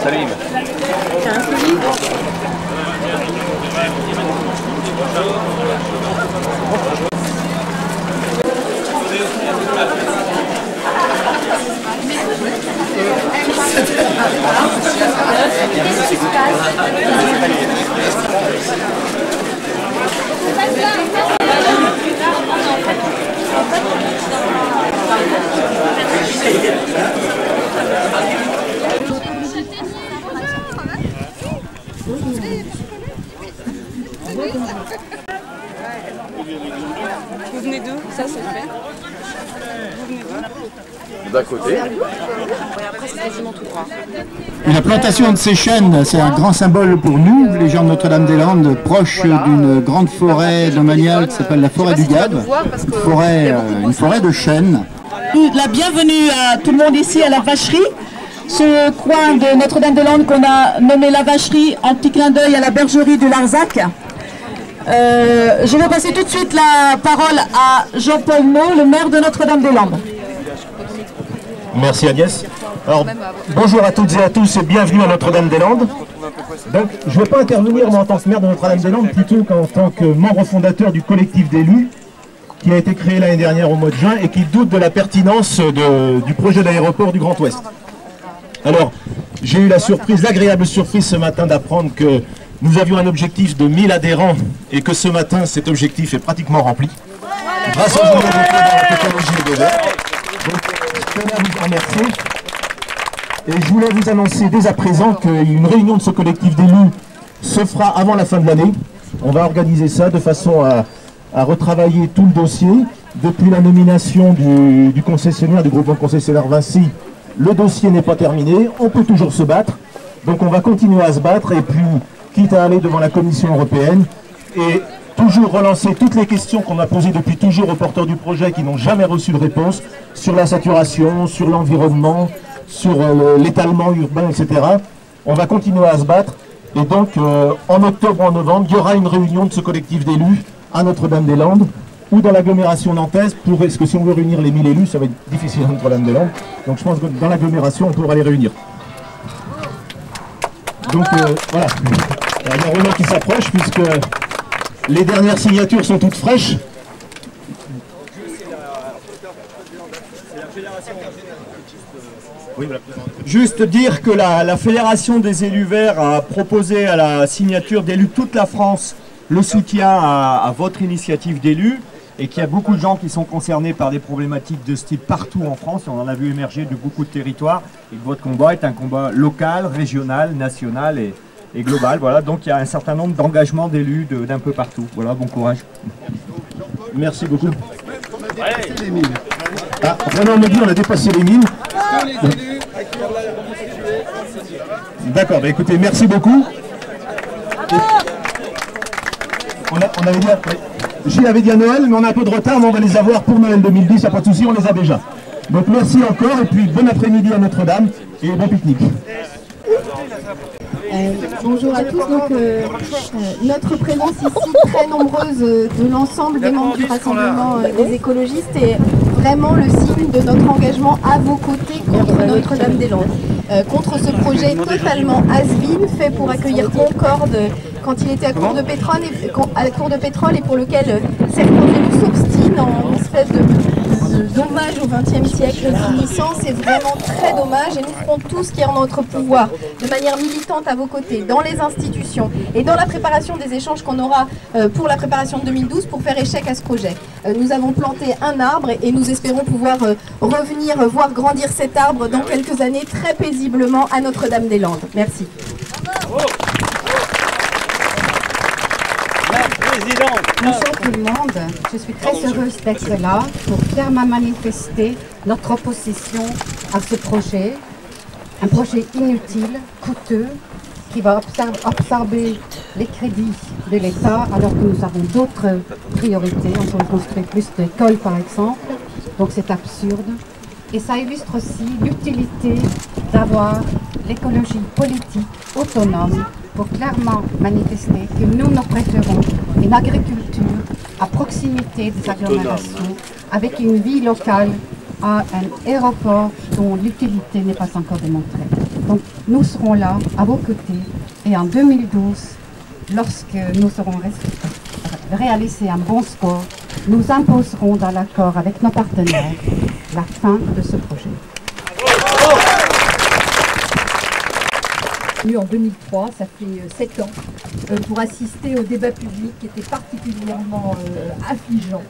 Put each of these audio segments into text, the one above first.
Salut. T'as un colis ? Qu'est-ce qui se Vous venez d'où? Ça, c'est fait. Vous venez d'où? D'à côté. Après, c'est quasiment tout droit. La plantation de ces chênes, c'est un grand symbole pour nous, les gens de Notre-Dame-des-Landes, proches d'une grande forêt domaniale qui s'appelle la forêt du Gave, une forêt de chênes. La bienvenue à tout le monde ici à la Vacherie, ce coin de Notre-Dame-des-Landes qu'on a nommé la Vacherie, en petit clin d'œil à la bergerie de Larzac. Je vais passer tout de suite la parole à Jean-Paul Maud, le maire de Notre-Dame-des-Landes. Merci Agnès. Alors, bonjour à toutes et à tous et bienvenue à Notre-Dame-des-Landes. Donc, je ne vais pas intervenir moi, en tant que maire de Notre-Dame-des-Landes, plutôt qu'en tant que membre fondateur du collectif d'élus qui a été créé l'année dernière au mois de juin et qui doute de la pertinence du projet d'aéroport du Grand Ouest. Alors, j'ai eu l'agréable surprise ce matin d'apprendre que nous avions un objectif de 1000 adhérents et que ce matin, cet objectif est pratiquement rempli. Grâce aux journées de la technologie et des verts. Donc, je tenais à vous remercier. Et je voulais vous annoncer dès à présent qu'une réunion de ce collectif d'élus se fera avant la fin de l'année. On va organiser ça de façon à retravailler tout le dossier. Depuis la nomination du concessionnaire, du groupement concessionnaire Vinci, le dossier n'est pas terminé, on peut toujours se battre. Donc on va continuer à se battre et puis, quitte à aller devant la Commission européenne et toujours relancer toutes les questions qu'on a posées depuis toujours aux porteurs du projet qui n'ont jamais reçu de réponse sur la saturation, sur l'environnement, sur l'étalement urbain, etc. On va continuer à se battre et donc en octobre ou en novembre, il y aura une réunion de ce collectif d'élus à Notre-Dame-des-Landes ou dans l'agglomération nantaise, parce que si on veut réunir les 1000 élus, ça va être difficile à Notre-Dame-des-Landes. Donc je pense que dans l'agglomération, on pourra les réunir. Donc voilà, il y a un moment qui s'approche puisque les dernières signatures sont toutes fraîches. Juste dire que la Fédération des élus verts a proposé à la signature d'élus de toute la France le soutien à votre initiative d'élus et qu'il y a beaucoup de gens qui sont concernés par des problématiques de ce type partout en France. On en a vu émerger de beaucoup de territoires et que votre combat est un combat local, régional, national et global. Voilà, donc il y a un certain nombre d'engagements d'élus d'un peu partout. Voilà, bon courage. Merci beaucoup. Ah, Renan me dit on a dépassé les 1000. D'accord, bah écoutez, merci beaucoup. On avait dit, Gilles avait dit à Noël, mais on a un peu de retard, mais on va les avoir pour Noël 2010, il n'y a pas de souci, on les a déjà. Donc merci encore, et puis bon après-midi à Notre-Dame, et bon pique-nique. Bonjour à tous, donc notre présence ici très nombreuse de l'ensemble des membres du rassemblement des écologistes est vraiment le signe de notre engagement à vos côtés contre Notre-Dame-des-Landes, contre ce projet totalement has-been fait pour accueillir Concorde quand il était à court de pétrole et pour lequel certains élus s'obstinent en espèce de dommage au XXe siècle finissant. C'est vraiment très dommage et nous ferons tout ce qui est en notre pouvoir de manière militante à vos côtés, dans les institutions et dans la préparation des échanges qu'on aura pour la préparation de 2012 pour faire échec à ce projet. Nous avons planté un arbre et nous espérons pouvoir revenir voir grandir cet arbre dans quelques années très paisiblement à Notre-Dame-des-Landes. Merci. Bonjour tout le monde, je suis très heureuse d'être là pour clairement manifester notre opposition à ce projet, un projet inutile, coûteux, qui va absorber les crédits de l'État alors que nous avons d'autres priorités. On peut construire plus d'écoles par exemple, donc c'est absurde. Et ça illustre aussi l'utilité d'avoir l'écologie politique autonome pour clairement manifester que nous préférons une agriculture à proximité des agglomérations avec une vie locale à un aéroport dont l'utilité n'est pas encore démontrée. Donc nous serons là à vos côtés et en 2012, lorsque nous aurons réalisé un bon score, nous imposerons dans l'accord avec nos partenaires la fin de ce projet. En 2003, ça fait 7 ans, pour assister au débat public qui était particulièrement affligeant.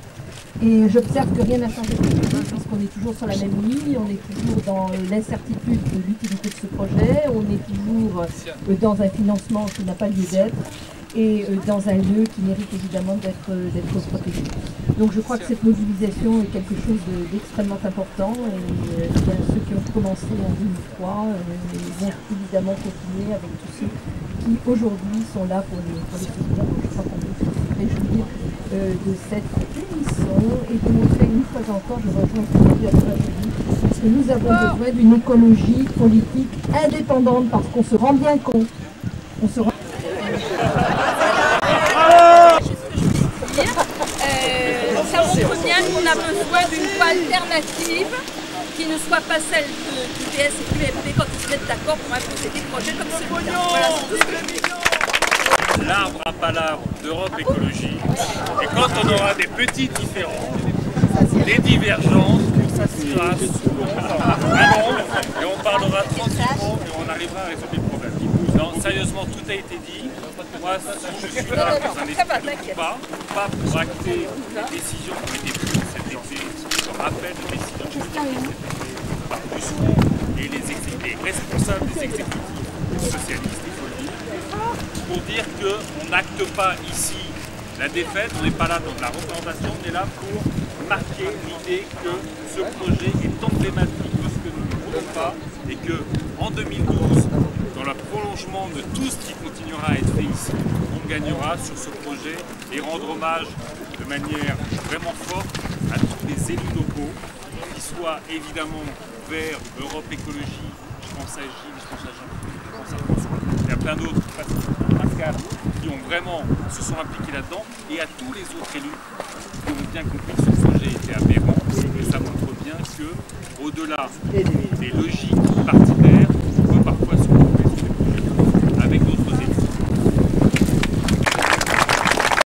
Et j'observe que rien n'a changé puisqu'on est toujours sur la même ligne, on est toujours dans l'incertitude de l'utilité de ce projet, on est toujours dans un financement qui n'a pas lieu d'être et dans un lieu qui mérite évidemment d'être protégé. Donc je crois que cette mobilisation est quelque chose d'extrêmement important et ceux qui ont commencé en 2003 vont évidemment continuer avec tous ceux qui aujourd'hui sont là pour les soutenir. Donc je crois qu'on peut se réjouir de cette émission et de montrer une fois encore, je rejoins ce que dit parce que nous avons besoin d'une écologie politique indépendante parce qu'on se rend bien compte. Ça montre bien qu'on a besoin d'une voie alternative qui ne soit pas celle du PS et du UMP quand ils se mettent d'accord pour imposer des projets comme celui-là. Voilà, c'est tout ce que je veux dire. L'arbre à palabre d'Europe Écologie. Et quand on aura des petits différends, des divergences, on s'assira à Londres et on parlera tranquillement et on arrivera à résoudre les problèmes. Non, sérieusement, tout a été dit. Moi, je suis là dans un esprit de pas pour acter les décisions qui ont été prises cet été, le rappel de décisions qui ont été prises par Busseron et les responsables des exécutifs socialistes, il faut le dire, pour dire qu'on n'acte pas ici la défaite, on n'est pas là dans la représentation, on est là pour marquer l'idée que ce projet est emblématique de ce que nous ne voulons pas et qu'en 2012, dans le prolongement de tout ce qui continuera à être fait ici, on gagnera sur ce projet et rendre hommage de manière vraiment forte à tous les élus locaux qui soient évidemment vers Europe Écologie, je pense à Gilles, je pense à Jean, je pense à François, il y a plein d'autres, Pascal, qui ont vraiment se sont impliqués là-dedans et à tous les autres élus qui ont bien compris que ce projet était aberrant et ça montre bien que au-delà des logiques particulières,